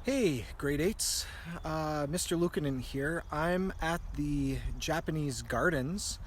Hey, grade eights. Mr. Lukanen here. I'm at the Japanese gardens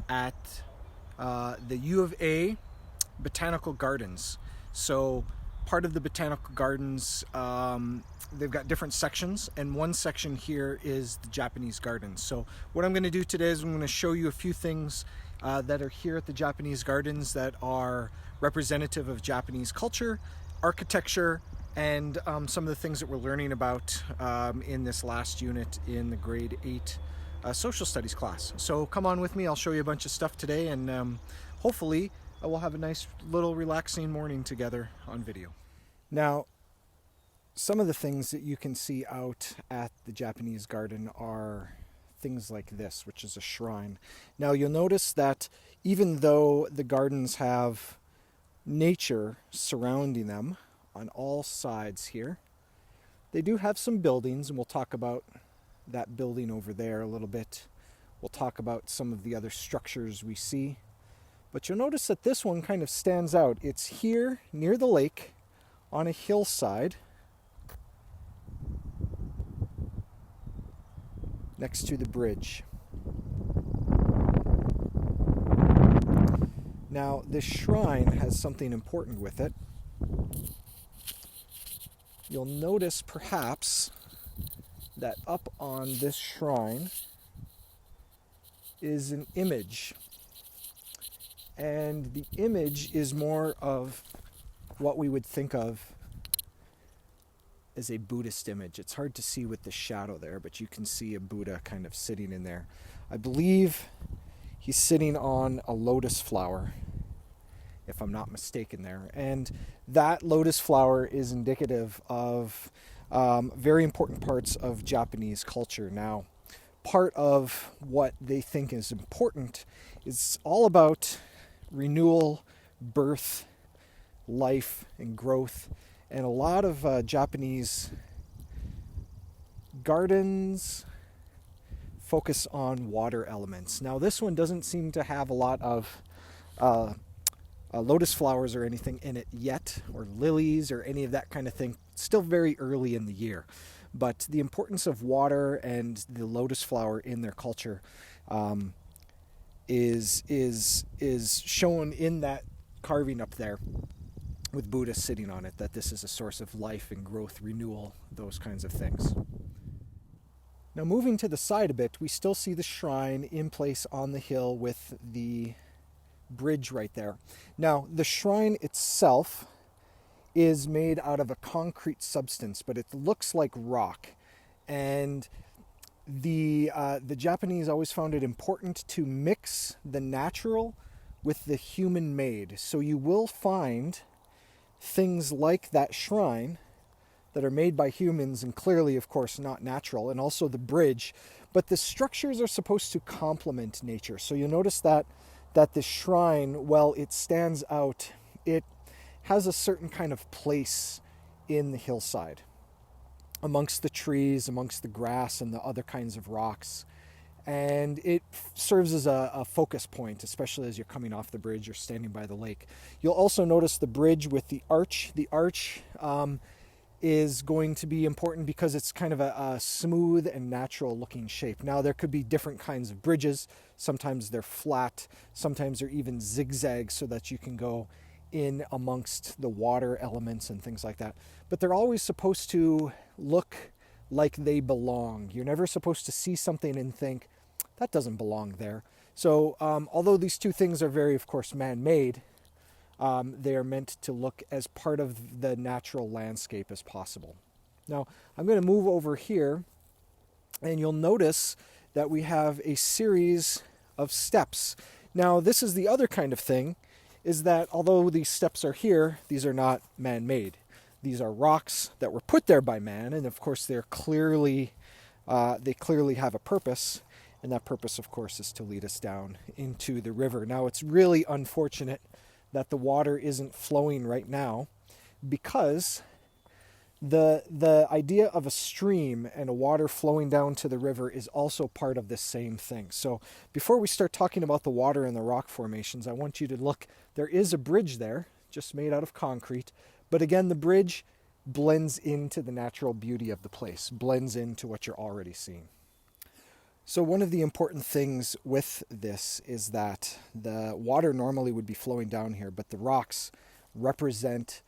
at the UofA Botanical Gardens. So, part of the Botanical Gardens, they've got different sections, and one section here is the Japanese gardens. So, what I'm going to do today is I'm going to show you a few things that are here at the Japanese gardens that are representative of Japanese culture, architecture, and some of the things that we're learning about in this last unit in the grade 8 social studies class. So come on with me, I'll show you a bunch of stuff today, and hopefully we'll have a nice little relaxing morning together on video. Now, some of the things that you can see out at the Japanese garden are things like this, which is a shrine. Now you'll notice that even though the gardens have nature surrounding them, on all sides here, they do have some buildings, and we'll talk about that building over there a little bit. We'll talk about some of the other structures we see. But you'll notice that this one kind of stands out. It's here near the lake on a hillside next to the bridge. Now, this shrine has something important with it. You'll notice perhaps that up on this shrine is an image. And the image is more of what we would think of as a Buddhist image. It's hard to see with the shadow there, but you can see a Buddha kind of sitting in there. I believe he's sitting on a lotus flower, if I'm not mistaken there. And that lotus flower is indicative of very important parts of Japanese culture. Now, part of what they think is important is all about renewal, birth, life, and growth. And a lot of Japanese gardens focus on water elements. Now, this one doesn't seem to have a lot of lotus flowers or anything in it yet, or lilies or any of that kind of thing. Still very early in the year, but the importance of water and the lotus flower in their culture is shown in that carving up there with Buddha sitting on it, that this is a source of life and growth, renewal, those kinds of things. Now, moving to the side a bit, we still see the shrine in place on the hill with the bridge right there. Now, the shrine itself is made out of a concrete substance, but it looks like rock. And the Japanese always found it important to mix the natural with the human-made. So you will find things like that shrine that are made by humans and clearly, of course, not natural, and also the bridge. But the structures are supposed to complement nature. So you'll notice that the shrine, well, it stands out. It has a certain kind of place in the hillside, amongst the trees, amongst the grass and the other kinds of rocks. And it serves as a focus point, especially as you're coming off the bridge or standing by the lake. You'll also notice the bridge with the arch. The arch is going to be important because it's kind of a smooth and natural looking shape. Now, there could be different kinds of bridges. Sometimes they're flat, sometimes they're even zigzag so that you can go in amongst the water elements and things like that. But they're always supposed to look like they belong. You're never supposed to see something and think, that doesn't belong there. So although these two things are very, of course, man-made, they are meant to look as part of the natural landscape as possible. Now, I'm going to move over here, and you'll notice that we have a series of steps. Now, this is the other kind of thing, is that although these steps are here, these are not man-made. These are rocks that were put there by man, and of course they clearly have a purpose, and that purpose, of course, is to lead us down into the river. Now, it's really unfortunate that the water isn't flowing right now, because the idea of a stream and a water flowing down to the river is also part of this same thing. So before we start talking about the water and the rock formations, I want you to look. There is a bridge there, just made out of concrete. But again, the bridge blends into the natural beauty of the place, blends into what you're already seeing. So one of the important things with this is that the water normally would be flowing down here, but the rocks represent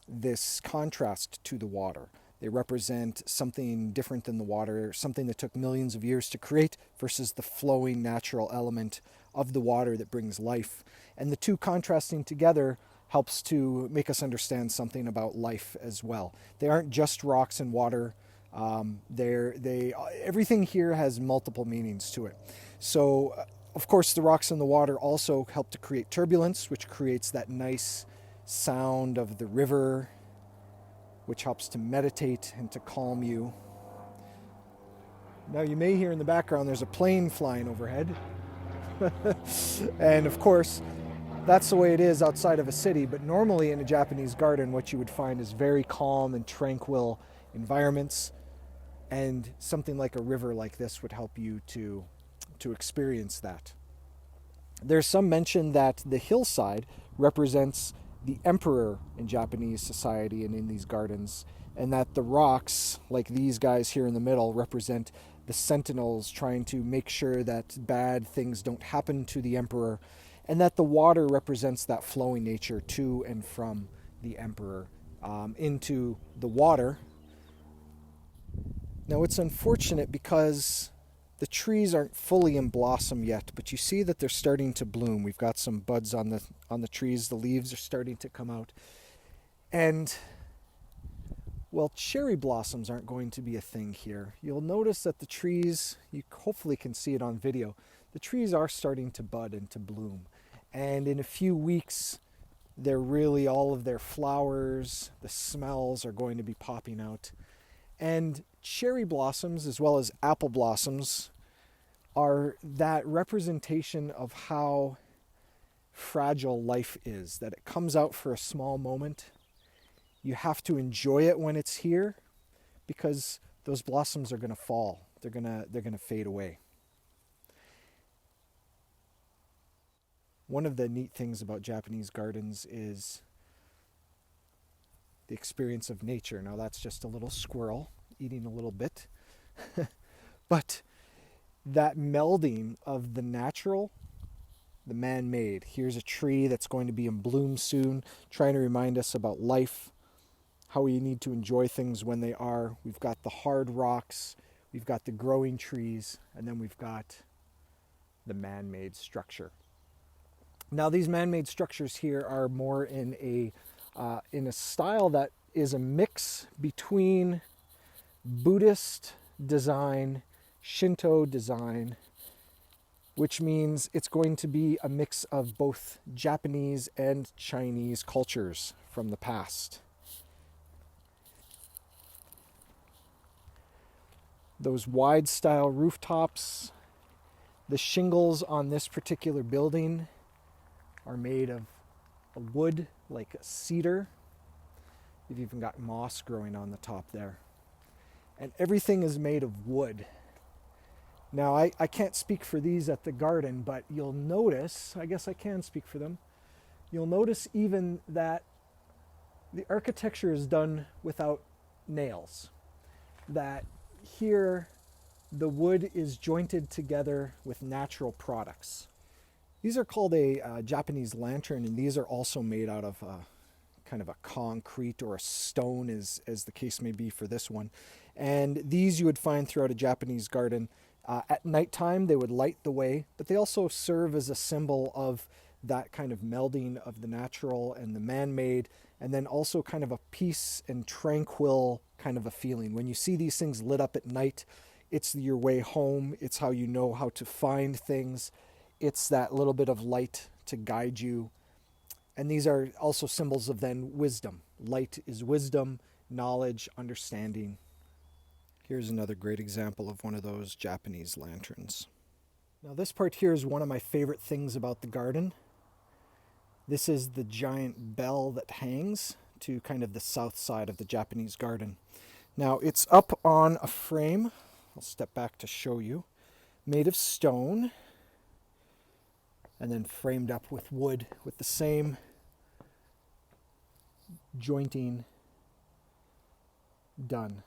this contrast to the water. They represent something different than the water, something that took millions of years to create versus the flowing natural element of the water that brings life. And the two contrasting together helps to make us understand something about life as well. They aren't just rocks and water. Everything here has multiple meanings to it. So, of course, the rocks and the water also help to create turbulence, which creates that nice sound of the river, which helps to meditate and to calm you. Now, you may hear in the background there's a plane flying overhead. And, of course, that's the way it is outside of a city, but normally in a Japanese garden, what you would find is very calm and tranquil environments. And something like a river like this would help you to experience that. There's some mention that the hillside represents the emperor in Japanese society and in these gardens, and that the rocks, like these guys here in the middle, represent the sentinels trying to make sure that bad things don't happen to the emperor, and that the water represents that flowing nature to and from the emperor into the water. Now, it's unfortunate because the trees aren't fully in blossom yet, but you see that they're starting to bloom. We've got some buds on the trees. The leaves are starting to come out. And, well, cherry blossoms aren't going to be a thing here. You'll notice that the trees, you hopefully can see it on video, the trees are starting to bud and to bloom. And in a few weeks, they're really, all of their flowers, the smells are going to be popping out. And cherry blossoms, as well as apple blossoms, are that representation of how fragile life is, that it comes out for a small moment. You have to enjoy it when it's here, because those blossoms are going to fall. They're going to fade away. One of the neat things about Japanese gardens is the experience of nature. Now, that's just a little squirrel eating a little bit. But that melding of the natural, the man-made. Here's a tree that's going to be in bloom soon, trying to remind us about life, how we need to enjoy things when they are. We've got the hard rocks, we've got the growing trees, and then we've got the man-made structure. Now, these man-made structures here are more in a style that is a mix between Buddhist design, Shinto design, which means it's going to be a mix of both Japanese and Chinese cultures from the past. Those wide style rooftops, the shingles on this particular building are made of a wood like a cedar. You've even got moss growing on the top there. And everything is made of wood. Now, I can't speak for these at the garden, but you'll notice, I guess I can speak for them, you'll notice even that the architecture is done without nails. That here the wood is jointed together with natural products. These are called a Japanese lantern, and these are also made out of kind of a concrete or a stone, as the case may be for this one. And these you would find throughout a Japanese garden. At nighttime, they would light the way, but they also serve as a symbol of that kind of melding of the natural and the man-made, and then also kind of a peace and tranquil kind of a feeling. When you see these things lit up at night, it's your way home. It's how you know how to find things. It's that little bit of light to guide you. And these are also symbols of then wisdom. Light is wisdom, knowledge, understanding. Here's another great example of one of those Japanese lanterns. Now, this part here is one of my favorite things about the garden. This is the giant bell that hangs to kind of the south side of the Japanese garden. Now, it's up on a frame. I'll step back to show you. Made of stone and then framed up with wood with the same jointing done.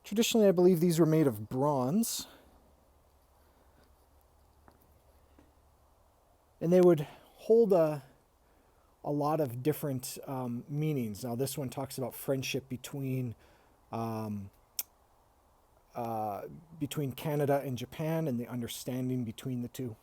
Traditionally, I believe these were made of bronze. And they would hold a lot of different meanings. Now, this one talks about friendship between Canada and Japan and the understanding between the two.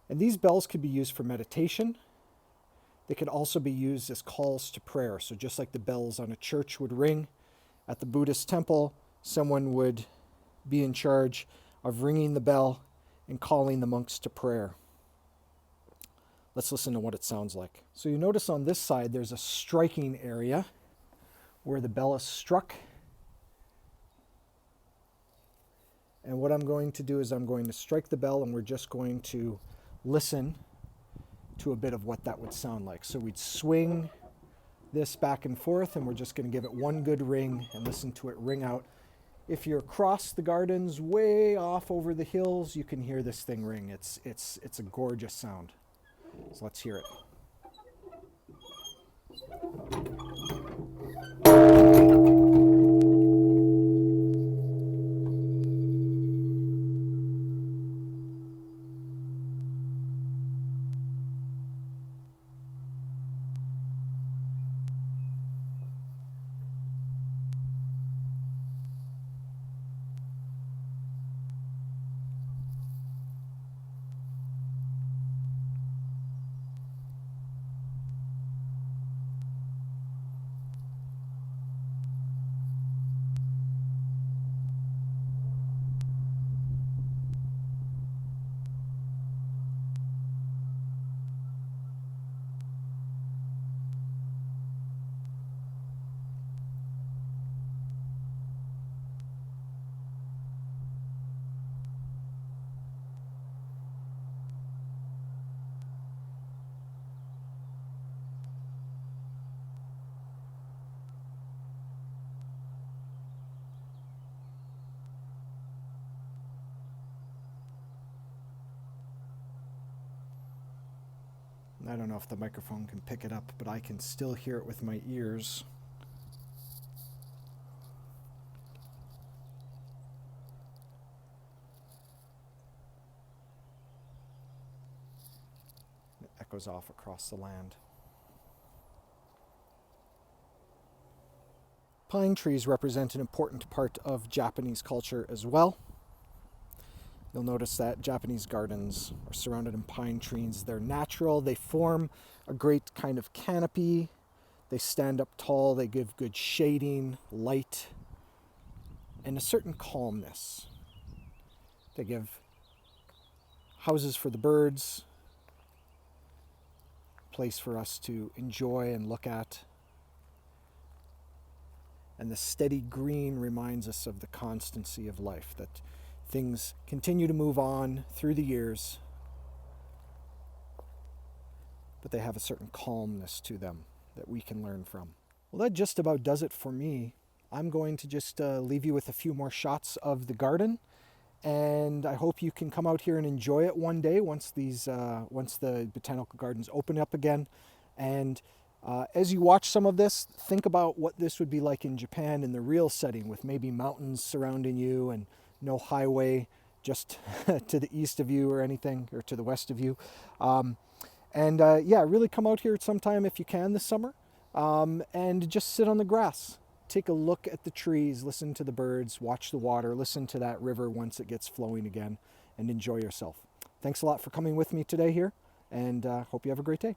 And these bells could be used for meditation. They could also be used as calls to prayer. So just like the bells on a church would ring, at the Buddhist temple, someone would be in charge of ringing the bell and calling the monks to prayer. Let's listen to what it sounds like. So you notice on this side there's a striking area where the bell is struck. And what I'm going to do is I'm going to strike the bell, and we're just going to listen to a bit of what that would sound like. So we'd swing this back and forth, and we're just going to give it one good ring and listen to it ring out. If you're across the gardens, way off over the hills, you can hear this thing ring. It's a gorgeous sound. So let's hear it. I don't know if the microphone can pick it up, but I can still hear it with my ears. It echoes off across the land. Pine trees represent an important part of Japanese culture as well. You'll notice that Japanese gardens are surrounded in pine trees. They're natural. They form a great kind of canopy. They stand up tall. They give good shading, light, and a certain calmness. They give houses for the birds, a place for us to enjoy and look at. And the steady green reminds us of the constancy of life, that things continue to move on through the years, but they have a certain calmness to them that we can learn from. Well, that just about does it for me. I'm going to just leave you with a few more shots of the garden, and I hope you can come out here and enjoy it one day once the botanical gardens open up again. And as you watch some of this, think about what this would be like in Japan in the real setting, with maybe mountains surrounding you and no highway just to the east of you or anything, or to the west of you. Really come out here sometime if you can this summer, and just sit on the grass. Take a look at the trees, listen to the birds, watch the water, listen to that river once it gets flowing again, and enjoy yourself. Thanks a lot for coming with me today here, and hope you have a great day.